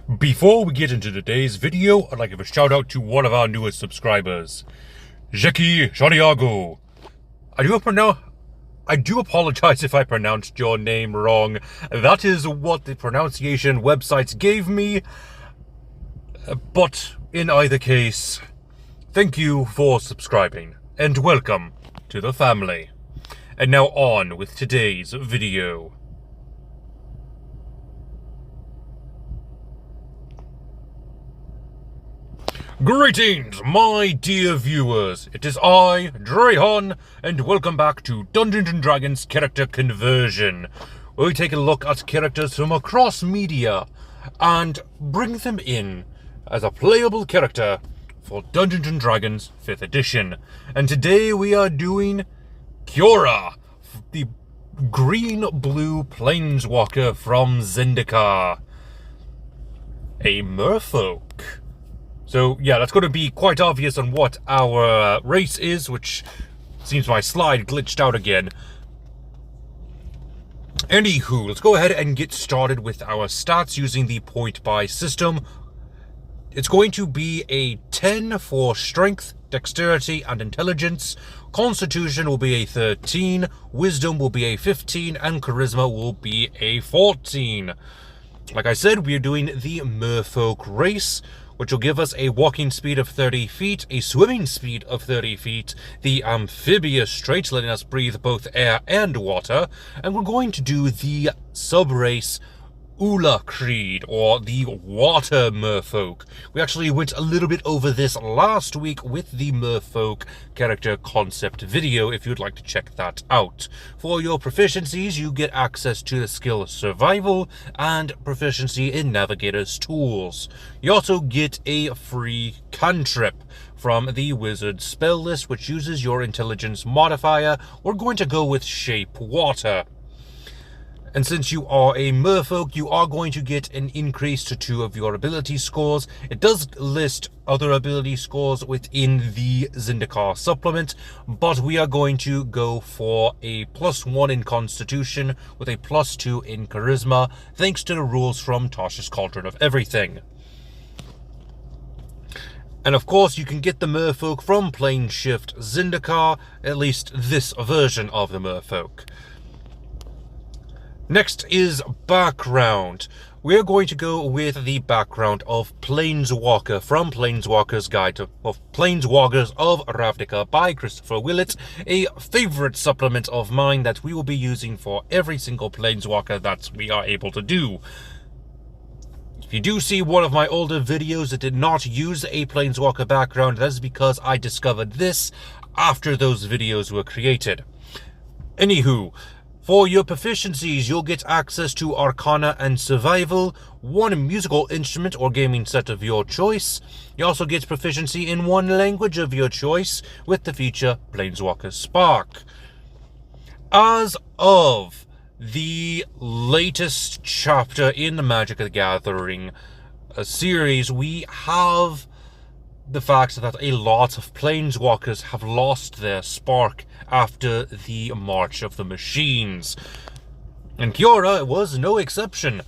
Before we get into today's video, I'd like to give a shout out to one of our newest subscribers, Jeki Shariago. I do apologize if I pronounced your name wrong. That is what the pronunciation websites gave me. But in either case, thank you for subscribing and welcome to the family. And now on with today's video. Greetings, my dear viewers. It is I, Drayhon, and welcome back to Dungeons & Dragons Character Conversion, where we take a look at characters from across media and bring them in as a playable character for Dungeons & Dragons 5th edition. And today we are doing Kiora, the green-blue planeswalker from Zendikar, a merfolk. So yeah, that's going to be quite obvious on what our race is, which seems my slide glitched out again. Anywho, let's go ahead and get started with our stats using the point buy system. It's going to be a 10 for strength, dexterity, and intelligence. Constitution will be a 13, wisdom will be a 15, and charisma will be a 14. Like I said, we're doing the merfolk race, which will give us a walking speed of 30 feet, a swimming speed of 30 feet, the amphibious traits letting us breathe both air and water, and we're going to do the sub-race Ula Creed, or the Water Merfolk. We actually went a little bit over this last week with the Merfolk character concept video, if you'd like to check that out. For your proficiencies, you get access to the skill Survival and proficiency in Navigator's Tools. You also get a free cantrip from the Wizard spell list, which uses your intelligence modifier. We're going to go with Shape Water. And since you are a merfolk, you are going to get an increase to 2 of your ability scores. It does list other ability scores within the Zendikar supplement, but we are going to go for a +1 in Constitution with a +2 in Charisma, thanks to the rules from Tasha's Cauldron of Everything. And of course, you can get the merfolk from Planeshift Zendikar, at least this version of the merfolk. Next is background. We're going to go with the background of Planeswalker from Planeswalker's Guide to Planeswalkers of Ravnica by Christopher Willett, a favorite supplement of mine that we will be using for every single Planeswalker that we are able to do. If you do see one of my older videos that did not use a Planeswalker background, that is because I discovered this after those videos were created. Anywho, for your proficiencies, you'll get access to Arcana and Survival, 1 musical instrument or gaming set of your choice. You also get proficiency in 1 language of your choice with the feature Planeswalker Spark. As of the latest chapter in the Magic the Gathering series, we have the fact that a lot of Planeswalkers have lost their spark after the March of the Machines. And Kiora was no exception.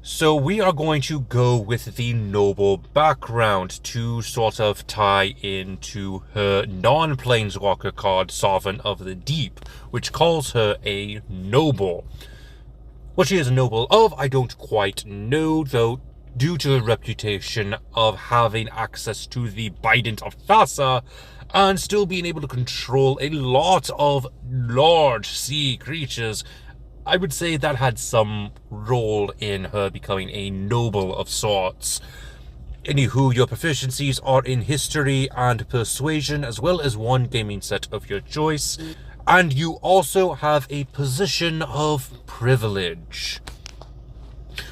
So we are going to go with the noble background to sort of tie into her non-Planeswalker card, Sovereign of the Deep, which calls her a noble. What she is a noble of, I don't quite know, though, due to her reputation of having access to the Bident of Thassa and still being able to control a lot of large sea creatures, I would say that had some role in her becoming a noble of sorts. Anywho, your proficiencies are in history and persuasion, as well as 1 gaming set of your choice, and you also have a position of privilege.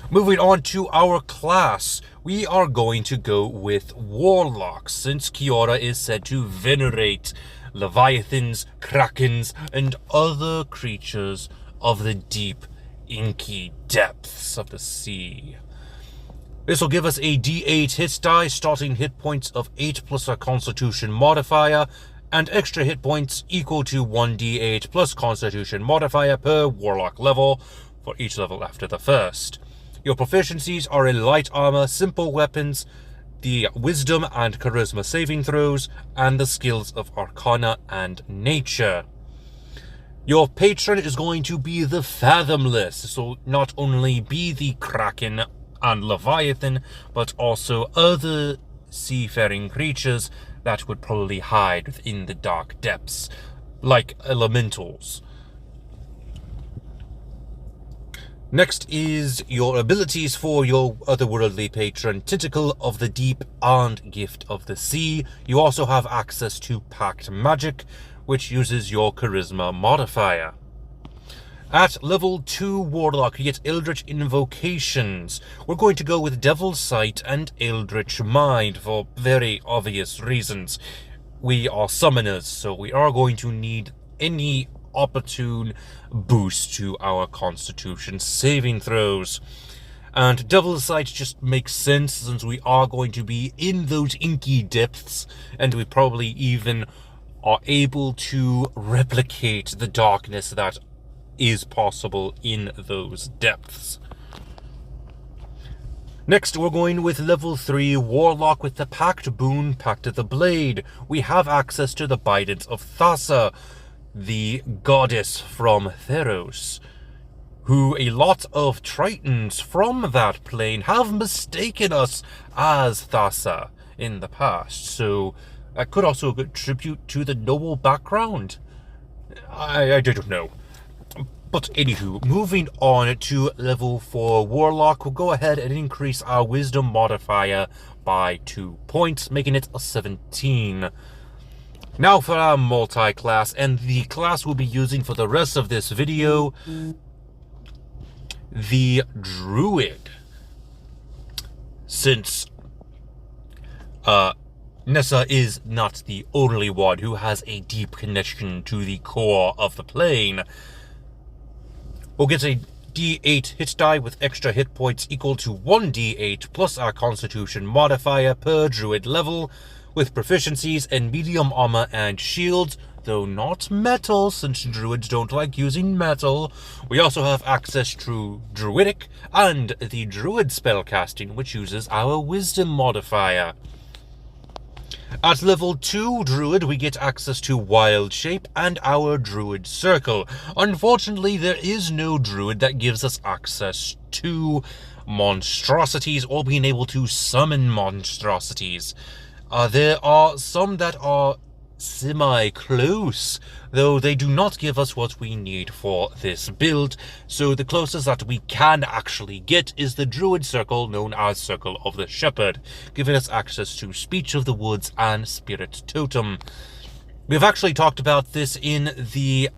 Moving on to our class, we are going to go with Warlock, since Kiora is said to venerate Leviathans, Krakens, and other creatures of the deep, inky depths of the sea. This will give us a D8 hit die, starting hit points of 8 plus our Constitution modifier, and extra hit points equal to 1d8 plus Constitution modifier per Warlock level for each level after the first. Your proficiencies are in light armor, simple weapons, the wisdom and charisma saving throws, and the skills of arcana and nature. Your patron is going to be the Fathomless, so not only be the Kraken and Leviathan, but also other seafaring creatures that would probably hide within the dark depths, like elementals. Next is your abilities for your otherworldly patron, Tentacle of the Deep and Gift of the Sea. You also have access to Pact Magic, which uses your charisma modifier. At level 2 Warlock, you get Eldritch Invocations. We're going to go with Devil's Sight and Eldritch Mind for very obvious reasons. We are summoners, so we are going to need any opportune boost to our Constitution saving throws. And Devil's Sight just makes sense since we are going to be in those inky depths, and we probably even are able to replicate the darkness that is possible in those depths. Next, we're going with level 3 Warlock with the Pact Boon, Pact of the Blade. We have access to the Bidens of Thassa, the goddess from Theros, who a lot of Tritons from that plane have mistaken us as Thassa in the past, so that could also contribute to the noble background. I don't know. But anywho, moving on to level 4 Warlock, we'll go ahead and increase our Wisdom modifier by 2 points, making it a 17. Now for our multi-class, and the class we'll be using for the rest of this video, the Druid. Since Nessa is not the only one who has a deep connection to the core of the plane, we'll get a D8 hit die with extra hit points equal to 1d8 plus our Constitution modifier per Druid level, with proficiencies in medium armor and shields, though not metal, since Druids don't like using metal. We also have access to Druidic and the Druid spellcasting, which uses our Wisdom modifier. At level 2 Druid, we get access to Wild Shape and our Druid Circle. Unfortunately, there is no Druid that gives us access to monstrosities or being able to summon monstrosities. There are some that are semi-close, though they do not give us what we need for this build, so the closest that we can actually get is the Druid Circle, known as Circle of the Shepherd, giving us access to Speech of the Woods and Spirit Totem. We've actually talked about this in the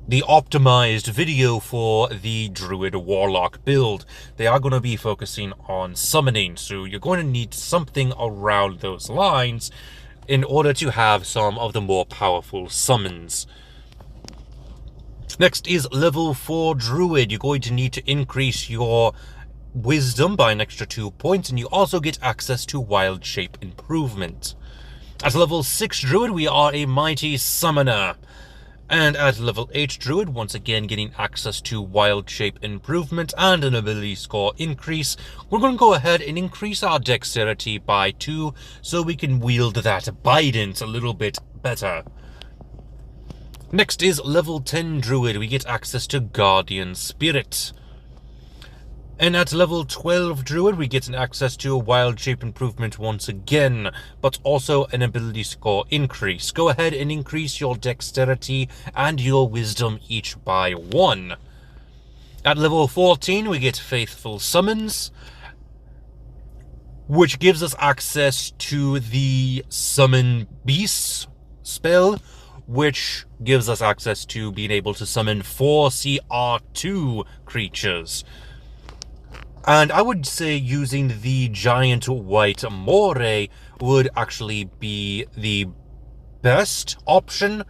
optimized video for the Druid Warlock build. They are going to be focusing on summoning, so you're going to need something around those lines in order to have some of the more powerful summons. Next is level 4 Druid. You're going to need to increase your Wisdom by an extra 2 points, and you also get access to Wild Shape improvement. At level 6 Druid, we are a Mighty Summoner. And at level 8 Druid, once again getting access to Wild Shape improvement and an ability score increase, we're going to go ahead and increase our dexterity by 2 so we can wield that Bidens a little bit better. Next is level 10 Druid. We get access to Guardian Spirit. And at level 12 Druid, we get an access to a Wild Shape improvement once again, but also an ability score increase. Go ahead and increase your dexterity and your wisdom each by 1. At level 14, we get Faithful Summons, which gives us access to the Summon Beasts spell, which gives us access to being able to summon 4 CR2 creatures. And I would say using the giant white moray would actually be the best option.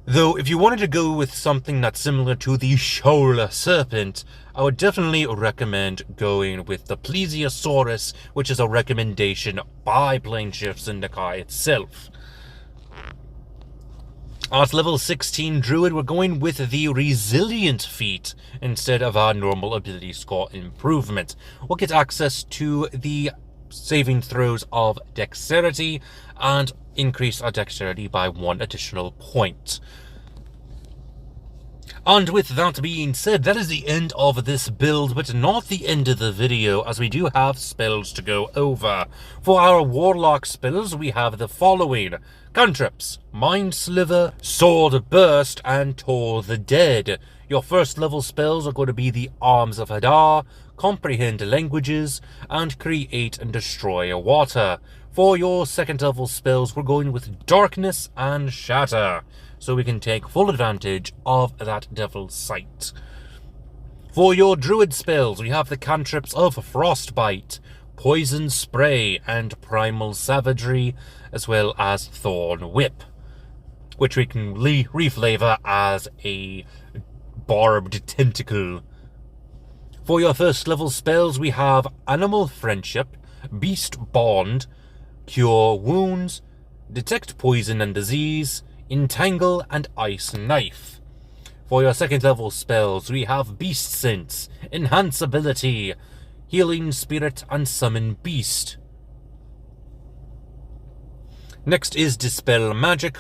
Though if you wanted to go with something that's similar to the shoal serpent, I would definitely recommend going with the Plesiosaurus, which is a recommendation by Planeshift Syndicate itself. At level 16 Druid, we're going with the Resilient feat instead of our normal ability score improvement. We'll get access to the saving throws of Dexterity and increase our Dexterity by 1 additional point. And with that being said, that is the end of this build, but not the end of the video, as we do have spells to go over. For our Warlock spells, we have the following: Cantrips, Mind Sliver, Sword Burst, and Toll the Dead. Your first level spells are going to be the Arms of Hadar, Comprehend Languages, and Create and Destroy Water. For your second level spells, we're going with Darkness and Shatter, so we can take full advantage of that Devil's Sight. For your Druid spells, we have the cantrips of Frostbite, Poison Spray, and Primal Savagery, as well as Thorn Whip, which we can reflavor as a Barbed Tentacle. For your first level spells, we have Animal Friendship, Beast Bond, Cure Wounds, Detect Poison and Disease, Entangle, and Ice Knife. For your second level spells, we have Beast Sense, Enhance Ability, Healing Spirit, and Summon Beast. Next is Dispel Magic,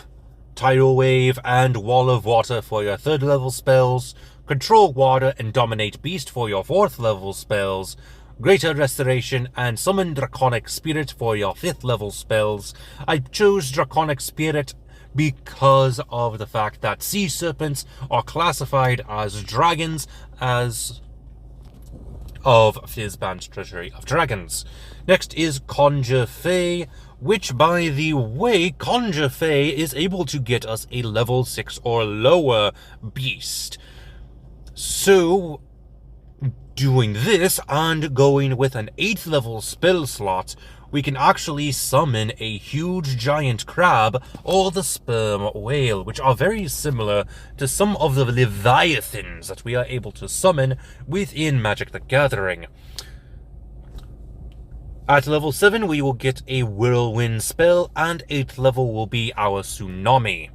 Tidal Wave, and Wall of Water for your third level spells, Control Water and Dominate Beast for your fourth level spells, Greater Restoration and Summon Draconic Spirit for your fifth level spells. I chose Draconic Spirit because of the fact that sea serpents are classified as dragons as of Fizban's Treasury of Dragons. Next is Conjure Fey, which, by the way, Conjure Fey is able to get us a level 6 or lower beast. So, doing this and going with an 8th level spell slot, we can actually summon a huge giant crab or the sperm whale, which are very similar to some of the leviathans that we are able to summon within Magic the Gathering. At level 7, we will get a whirlwind spell, and 8th level will be our tsunami.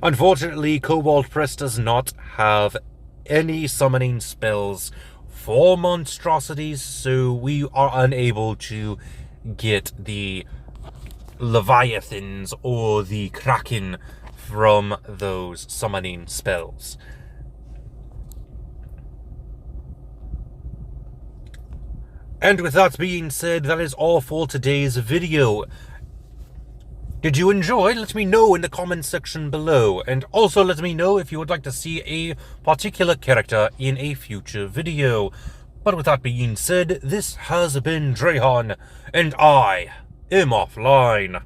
Unfortunately, Cobalt Press does not have any summoning spells for monstrosities, so we are unable to get the leviathans or the kraken from those summoning spells. And with that being said, that is all for today's video. Did you enjoy? Let me know in the comments section below, and also let me know if you would like to see a particular character in a future video. But with that being said, this has been Drahon, and I am offline.